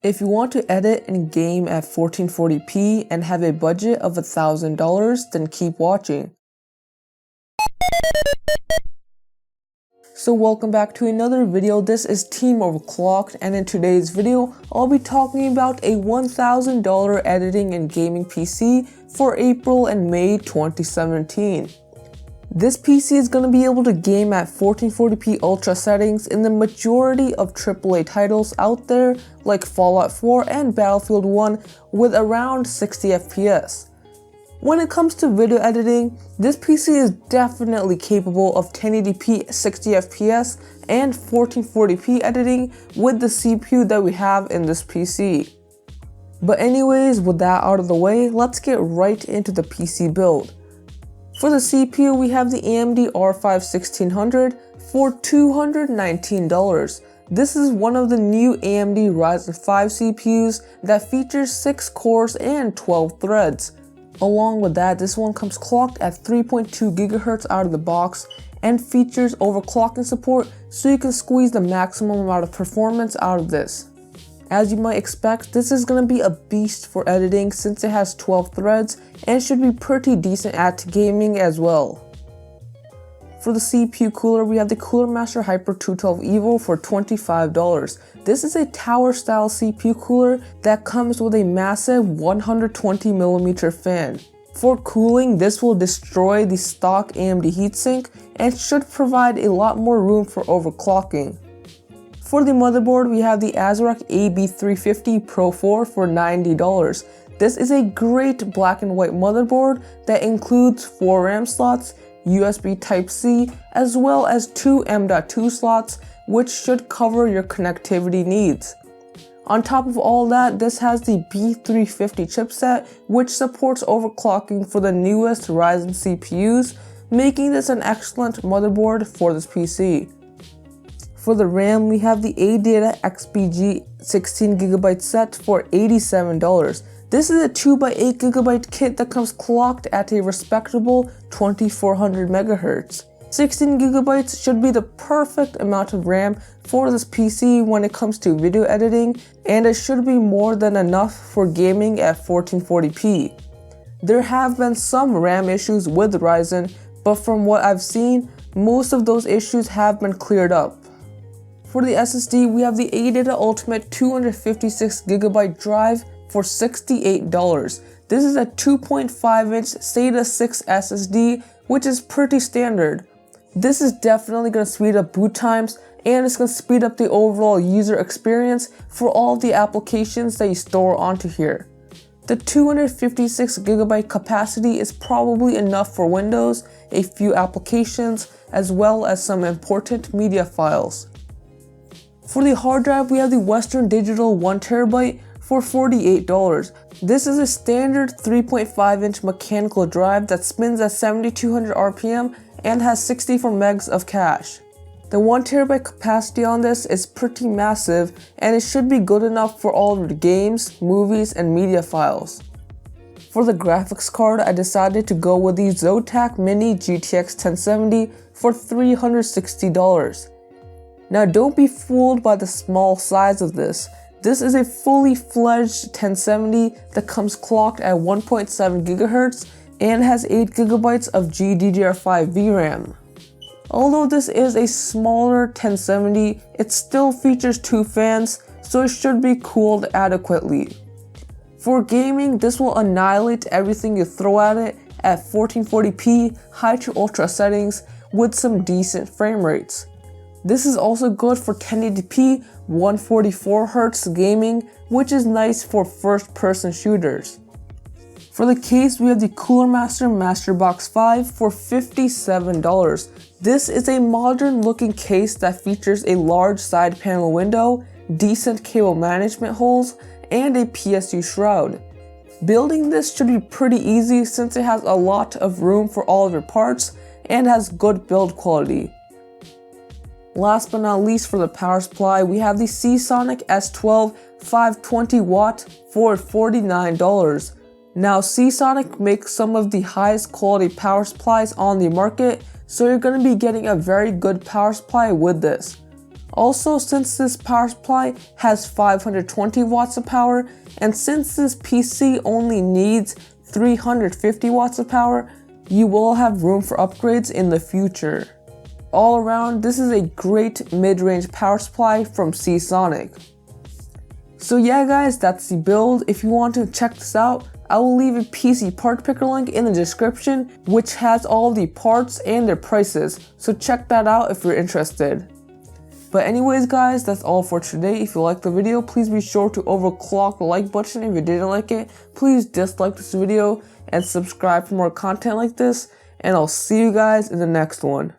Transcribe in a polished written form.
If you want to edit and game at 1440p and have a budget of $1,000, then keep watching. So welcome back to another video. This is TeamOverclocked, and in today's video, I'll be talking about a $1,000 editing and gaming PC for April and May 2017. This PC is going to be able to game at 1440p ultra settings in the majority of AAA titles out there like Fallout 4 and Battlefield 1 with around 60 FPS. When it comes to video editing, this PC is definitely capable of 1080p 60 FPS and 1440p editing with the CPU that we have in this PC. But anyways, with that out of the way, let's get right into the PC build. For the CPU, we have the AMD R5 1600 for $219. This is one of the new AMD Ryzen 5 CPUs that features 6 cores and 12 threads. Along with that, this one comes clocked at 3.2 GHz out of the box and features overclocking support, so you can squeeze the maximum amount of performance out of this. As you might expect, this is going to be a beast for editing since it has 12 threads and should be pretty decent at gaming as well. For the CPU cooler, we have the Cooler Master Hyper 212 Evo for $25. This is a tower style CPU cooler that comes with a massive 120mm fan. For cooling, this will destroy the stock AMD heatsink and should provide a lot more room for overclocking. For the motherboard, we have the ASRock AB350 Pro 4 for $90. This is a great black and white motherboard that includes 4 RAM slots, USB Type-C, as well as 2 M.2 slots, which should cover your connectivity needs. On top of all that, this has the B350 chipset, which supports overclocking for the newest Ryzen CPUs, making this an excellent motherboard for this PC. For the RAM, we have the ADATA XPG 16GB set for $87. This is a 2x8GB kit that comes clocked at a respectable 2400 MHz. 16GB should be the perfect amount of RAM for this PC when it comes to video editing, and it should be more than enough for gaming at 1440p. There have been some RAM issues with Ryzen, but from what I've seen, most of those issues have been cleared up. For the SSD, we have the ADATA Ultimate 256GB drive for $68. This is a 2.5-inch SATA 6 SSD, which is pretty standard. This is definitely going to speed up boot times, and it's going to speed up the overall user experience for all the applications that you store onto here. The 256GB capacity is probably enough for Windows, a few applications, as well as some important media files. For the hard drive, we have the Western Digital 1TB for $48. This is a standard 3.5-inch mechanical drive that spins at 7200 RPM and has 64 megs of cache. The 1TB capacity on this is pretty massive, and it should be good enough for all of the games, movies, and media files. For the graphics card, I decided to go with the Zotac Mini GTX 1070 for $360. Now don't be fooled by the small size of this. This is a fully fledged 1070 that comes clocked at 1.7 GHz and has 8 GB of GDDR5 VRAM. Although this is a smaller 1070, it still features 2 fans, so it should be cooled adequately. For gaming, this will annihilate everything you throw at it at 1440p high to ultra settings with some decent frame rates. This is also good for 1080p 144Hz gaming, which is nice for first-person shooters. For the case, we have the Cooler Master Masterbox 5 for $57. This is a modern looking case that features a large side panel window, decent cable management holes, and a PSU shroud. Building this should be pretty easy since it has a lot of room for all of your parts and has good build quality. Last but not least, for the power supply, we have the Seasonic S12 520W for $49. Now, Seasonic makes some of the highest quality power supplies on the market, so you're going to be getting a very good power supply with this. Also, since this power supply has 520 watts of power, and since this PC only needs 350 watts of power, you will have room for upgrades in the future. All around, this is a great mid-range power supply from Seasonic. So yeah guys, that's the build. If you want to check this out, I will leave a PC part picker link in the description, which has all the parts and their prices, so check that out if you're interested. But anyways guys, that's all for today. If you liked the video, please be sure to overclock the like button. If you didn't like it, please dislike this video and subscribe for more content like this, and I'll see you guys in the next one.